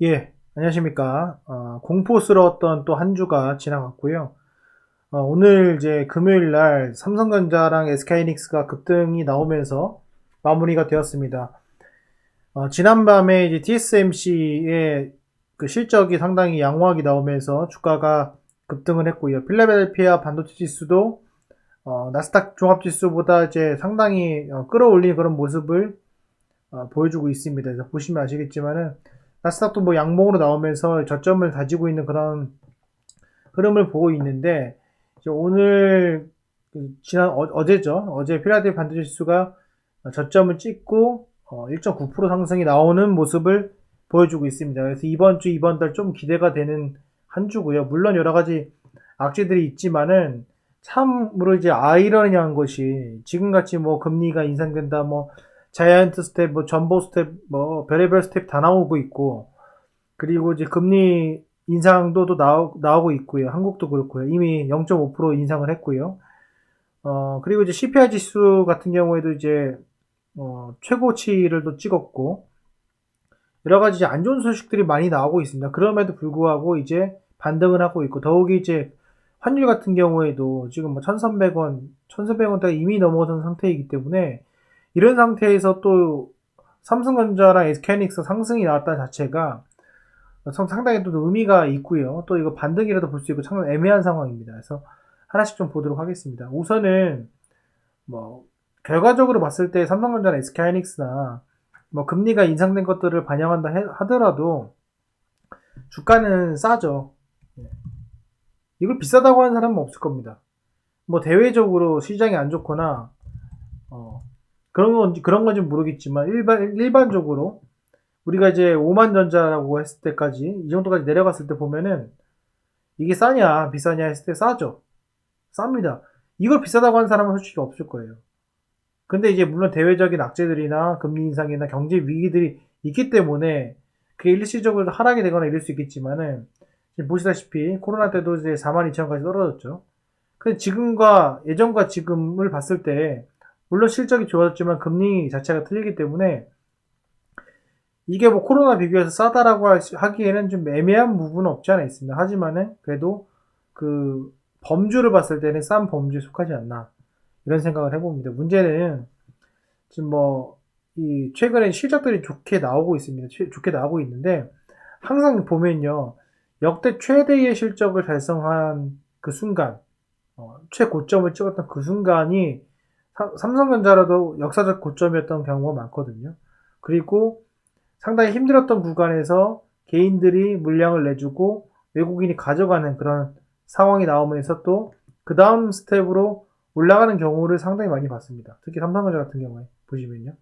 예, 안녕하십니까. 공포스러웠던 또 한 주가 지나갔고요. 오늘 이제 금요일 날 삼성전자랑 SK하이닉스가 급등이 나오면서 마무리가 되었습니다. 지난밤에 이제 TSMC의 그 실적이 상당히 양호하게 나오면서 주가가 급등을 했고요. 필라델피아 반도체 지수도 나스닥 종합지수보다 이제 상당히 끌어올린 그런 모습을 보여주고 있습니다. 그래서 보시면 아시겠지만은 나스닥도 뭐 양봉으로 나오면서 저점을 다지고 있는 그런 흐름을 보고 있는데 이제 오늘 지난 어제죠. 어제 필라델피아 반도체 지수가 저점을 찍고 1.9% 상승이 나오는 모습을 보여주고 있습니다. 그래서 이번 주 이번 달 좀 기대가 되는 한 주고요. 물론 여러 가지 악재들이 있지만은 참으로 이제 아이러니한 것이 지금같이 뭐 금리가 인상된다, 뭐 자이언트 스텝, 뭐 전보 스텝, 뭐 별의별 스텝 다 나오고 있고, 그리고 이제 금리 인상도 또 나오고 있고요. 한국도 그렇고요. 이미 0.5% 인상을 했고요. 그리고 이제 CPI 지수 같은 경우에도 이제 최고치를 또 찍었고, 여러 가지 이제 안 좋은 소식들이 많이 나오고 있습니다. 그럼에도 불구하고 이제 반등을 하고 있고, 더욱이 이제 환율 같은 경우에도 지금 뭐 1,300원, 1,400원대가 이미 넘어선 상태이기 때문에 이런 상태에서 또 삼성전자랑 SK하이닉스 상승이 나왔다는 자체가 상당히 또 의미가 있고요. 또 이거 반등이라도 볼 수 있고 참 애매한 상황입니다. 그래서 하나씩 좀 보도록 하겠습니다. 우선은 뭐 결과적으로 봤을 때 삼성전자나 SK하이닉스나 뭐 금리가 인상된 것들을 반영한다 하더라도 주가는 싸죠. 이걸 비싸다고 하는 사람은 없을 겁니다. 뭐 대외적으로 시장이 안 좋거나 그런 건지 모르겠지만 일반적으로 우리가 이제 5만 전자라고 했을 때까지 이 정도까지 내려갔을 때 보면은 이게 싸냐 비싸냐 했을 때 싸죠. 쌉니다. 이걸 비싸다고 하는 사람은 솔직히 없을 거예요. 근데 이제 물론 대외적인 악재들이나 금리 인상이나 경제 위기들이 있기 때문에 그게 일시적으로 하락이 되거나 이럴 수 있겠지만은 지금 보시다시피 코로나 때도 이제 42,000원까지 떨어졌죠. 근데 지금과 예전과 지금을 봤을 때 물론 실적이 좋아졌지만 금리 자체가 틀리기 때문에 이게 뭐 코로나 비교해서 싸다라고 하기에는 좀 애매한 부분은 없지 않아 있습니다. 하지만은 그래도 그 범주를 봤을 때는 싼 범주에 속하지 않나 이런 생각을 해봅니다. 문제는 지금 뭐 이 최근에 실적들이 좋게 나오고 있습니다. 좋게 나오고 있는데 항상 보면요 역대 최대의 실적을 달성한 그 순간 최고점을 찍었던 그 순간이 삼성전자라도 역사적 고점이었던 경우가 많거든요. 그리고 상당히 힘들었던 구간에서 개인들이 물량을 내주고 외국인이 가져가는 그런 상황이 나오면서 또 그 다음 스텝으로 올라가는 경우를 상당히 많이 봤습니다. 특히 삼성전자 같은 경우에 보시면요.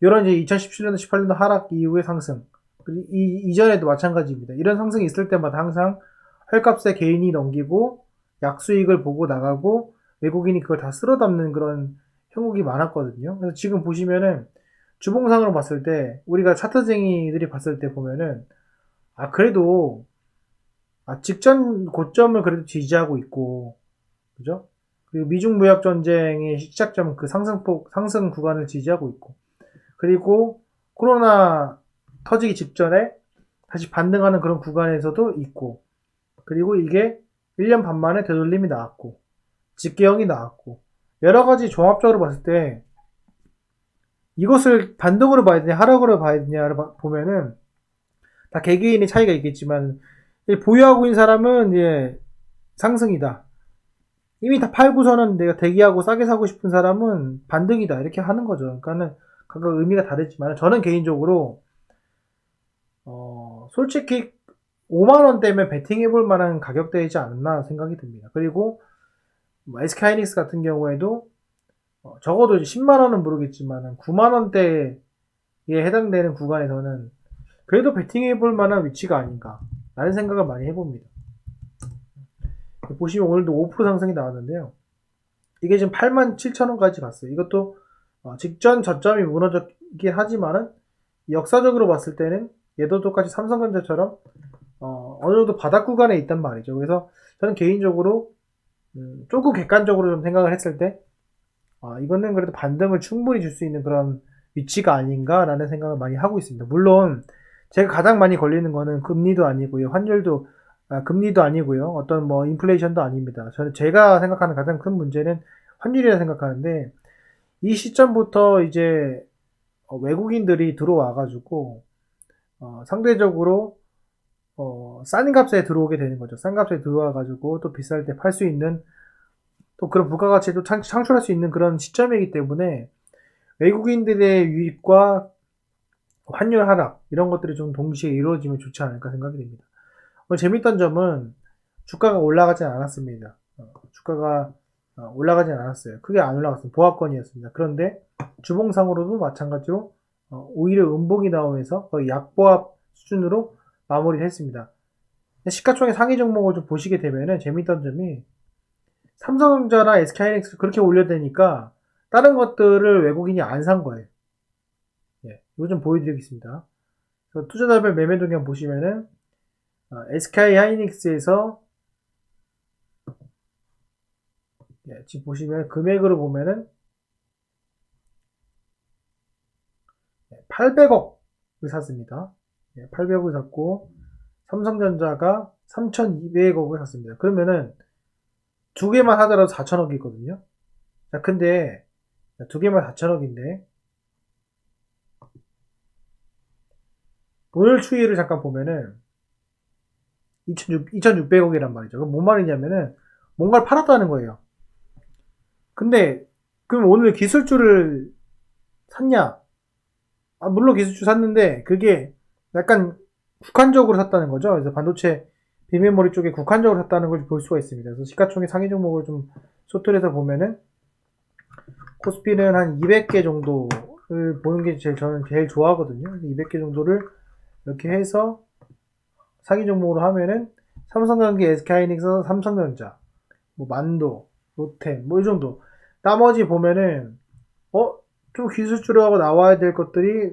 이런 이제 2017년도 18년도 하락 이후의 상승, 그리고 이전에도 마찬가지입니다. 이런 상승이 있을 때마다 항상 헐값에 개인이 넘기고 약수익을 보고 나가고 외국인이 그걸 다 쓸어 담는 그런 형국이 많았거든요. 그래서 지금 보시면은 주봉상으로 봤을 때 우리가 차트쟁이들이 봤을 때 보면은 그래도 직전 고점을 그래도 지지하고 있고 그죠? 그리고 미중 무역 전쟁의 시작점 그 상승폭 상승 구간을 지지하고 있고 그리고 코로나 터지기 직전에 다시 반등하는 그런 구간에서도 있고 그리고 이게 1년 반 만에 되돌림이 나왔고 직계형이 나왔고 여러 가지 종합적으로 봤을 때 이것을 반등으로 봐야 되냐 하락으로 봐야 되냐를 보면은 다 개개인의 차이가 있겠지만 보유하고 있는 사람은 이제 상승이다. 이미 다 팔고서는 내가 대기하고 싸게 사고 싶은 사람은 반등이다. 이렇게 하는 거죠. 그러니까는 각각 의미가 다르지만 저는 개인적으로 솔직히 5만 원대면 베팅해볼 만한 가격대이지 않나 생각이 듭니다. 그리고 SK하이닉스 같은 경우에도 적어도 10만 원은 모르겠지만 9만 원대에 해당되는 구간에서는 그래도 베팅해볼 만한 위치가 아닌가 라는 생각을 많이 해봅니다. 보시면 오늘도 5% 상승이 나왔는데요. 이게 지금 87,000원까지 갔어요. 이것도 직전 저점이 무너졌긴 하지만은 역사적으로 봤을 때는 얘도 똑같이 삼성전자처럼 어느 정도 바닥 구간에 있단 말이죠. 그래서 저는 개인적으로 조금 객관적으로 좀 생각을 했을 때 이거는 그래도 반등을 충분히 줄 수 있는 그런 위치가 아닌가라는 생각을 많이 하고 있습니다. 물론 제가 가장 많이 걸리는 거는 금리도 아니고요. 금리도 아니고요. 어떤 뭐 인플레이션도 아닙니다. 제가 생각하는 가장 큰 문제는 환율이라 생각하는데 이 시점부터 이제 외국인들이 들어와가지고 상대적으로 싼 값에 들어오게 되는 거죠. 싼 값에 들어와가지고 또 비쌀 때 팔 수 있는 또 그런 부가가치도 창출할 수 있는 그런 시점이기 때문에 외국인들의 유입과 환율 하락 이런 것들이 좀 동시에 이루어지면 좋지 않을까 생각이 됩니다. 오늘 재밌던 점은 주가가 올라가진 않았습니다. 주가가 올라가진 않았어요. 크게 안 올라갔어요. 보합권이었습니다. 그런데 주봉상으로도 마찬가지로 오히려 음봉이 나오면서 거의 약보합 수준으로 마무리를 했습니다. 시가총액 상위 종목을 좀 보시게 되면은 재밌던 점이 삼성전자나 SK하이닉스 그렇게 올려대니까 다른 것들을 외국인이 안 산 거예요. 예, 이거 좀 보여드리겠습니다. 투자자별 매매 동향 보시면은 SK하이닉스에서 지금 보시면 금액으로 보면은 800억을 샀습니다. 800억을 샀고 삼성전자가 3,200억을 샀습니다. 그러면은 두 개만 하더라도 4,000억이거든요. 자, 근데 두 개만 4,000억인데 오늘 추이를 잠깐 보면은 2,600억이란 말이죠. 그럼 뭔 말이냐면은 뭔가를 팔았다는 거예요. 근데 그럼 오늘 기술주를 샀냐? 물론 기술주 샀는데 그게 약간 국한적으로 샀다는 거죠. 그래서 반도체 비메모리 쪽에 국한적으로 샀다는 걸 볼 수가 있습니다. 그래서 시가총액 상위 종목을 좀 소토해서 보면은 코스피는 한 200개 정도를 보는 게 저는 제일 좋아하거든요. 200개 정도를 이렇게 해서 상위 종목으로 하면은 삼성전기, SK하이닉스, 삼성전자, 뭐 만도, 롯데, 뭐 이 정도. 나머지 보면은 좀 기술주라고 나와야 될 것들이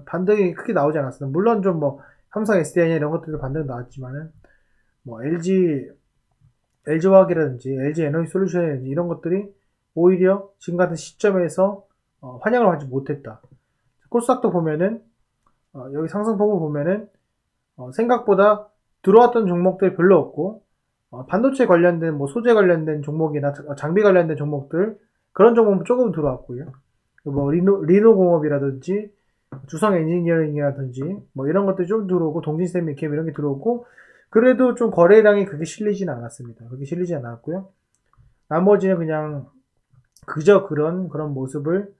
반등이 크게 나오지 않았어요. 물론 좀 뭐 삼성 SDI나 이런 것들도 반등 나왔지만은 뭐 LG화학이라든지 LG 에너지 솔루션이라든지 이런 것들이 오히려 지금 같은 시점에서 환영을 하지 못했다. 코스닥도 보면은 여기 상승폭을 보면은 생각보다 들어왔던 종목들이 별로 없고 반도체 관련된 뭐 소재 관련된 종목이나 장비 관련된 종목들 그런 종목은 조금 들어왔고요. 뭐 리노공업이라든지 주성 엔지니어링이라든지 뭐 이런 것들이 좀 들어오고 동진세미캠 이런 게 들어오고 그래도 좀 거래량이 그렇게 실리진 않았습니다. 그렇게 실리지 않았고요. 나머지는 그냥 그저 그런 모습을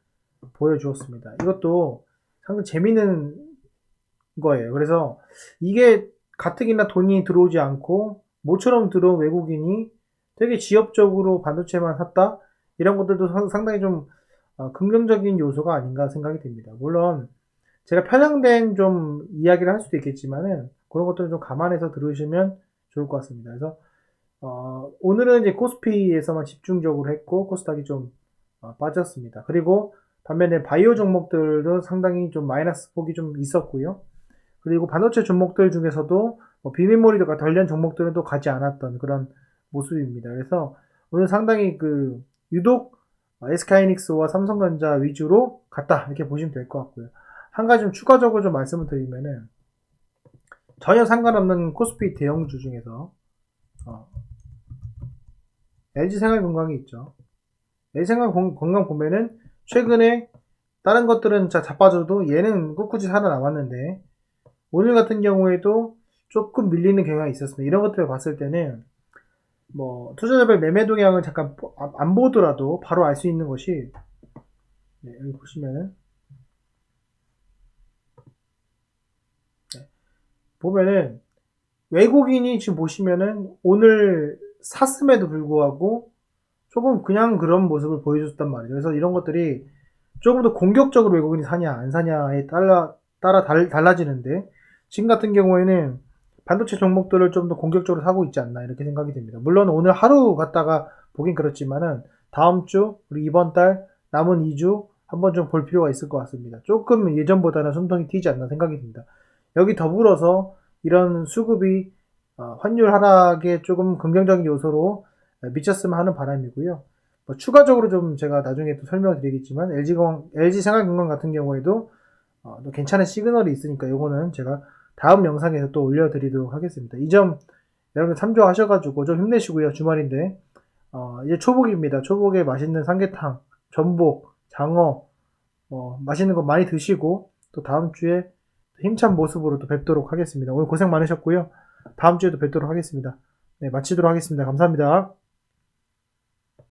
보여주었습니다. 이것도 상당히 재밌는 거예요. 그래서 이게 가뜩이나 돈이 들어오지 않고 모처럼 들어온 외국인이 되게 지엽적으로 반도체만 샀다? 이런 것들도 상당히 좀 긍정적인 요소가 아닌가 생각이 됩니다. 물론 제가 편향된 좀 이야기를 할 수도 있겠지만은 그런 것들을 좀 감안해서 들으시면 좋을 것 같습니다. 그래서 오늘은 이제 코스피에서만 집중적으로 했고 코스닥이 좀 빠졌습니다. 그리고 반면에 바이오 종목들도 상당히 좀 마이너스 폭이 좀 있었고요. 그리고 반도체 종목들 중에서도 비메모리도 관련 종목들은 또 가지 않았던 그런 모습입니다. 그래서 오늘 상당히 유독 SK하이닉스와 삼성전자 위주로 갔다 이렇게 보시면 될 것 같고요. 한 가지 좀 추가적으로 좀 말씀을 드리면은 전혀 상관없는 코스피 대형주 중에서 LG생활건강이 있죠. LG생활건강 보면은 최근에 다른 것들은 자빠져도 얘는 꿋꿋이 살아남았는데 오늘 같은 경우에도 조금 밀리는 경향이 있었습니다. 이런 것들을 봤을 때는 뭐 투자자별 매매 동향을 잠깐 안 보더라도 바로 알 수 있는 것이 여기 보시면은 보면은 외국인이 지금 보시면은 오늘 샀음에도 불구하고 조금 그냥 그런 모습을 보여줬단 말이죠. 그래서 이런 것들이 조금 더 공격적으로 외국인이 사냐 안 사냐에 따라 달라지는데 지금 같은 경우에는 반도체 종목들을 좀 더 공격적으로 사고 있지 않나 이렇게 생각이 됩니다. 물론 오늘 하루 갔다가 보긴 그렇지만은 다음 주 그리고 이번 달 남은 2주 한번 좀 볼 필요가 있을 것 같습니다. 조금 예전보다는 숨통이 튀지 않나 생각이 듭니다. 여기 더불어서 이런 수급이 환율 하락에 조금 긍정적인 요소로 미쳤으면 하는 바람이고요. 추가적으로 좀 제가 나중에 또 설명을 드리겠지만 LG생활건강 같은 경우에도 또 괜찮은 시그널이 있으니까 요거는 제가 다음 영상에서 또 올려드리도록 하겠습니다. 이 점 여러분들 참조하셔가지고 좀 힘내시고요. 주말인데 이제 초복입니다. 초복에 맛있는 삼계탕, 전복, 장어 맛있는 거 많이 드시고 또 다음 주에 힘찬 모습으로 또 뵙도록 하겠습니다. 오늘 고생 많으셨고요. 다음 주에도 뵙도록 하겠습니다. 네, 마치도록 하겠습니다. 감사합니다.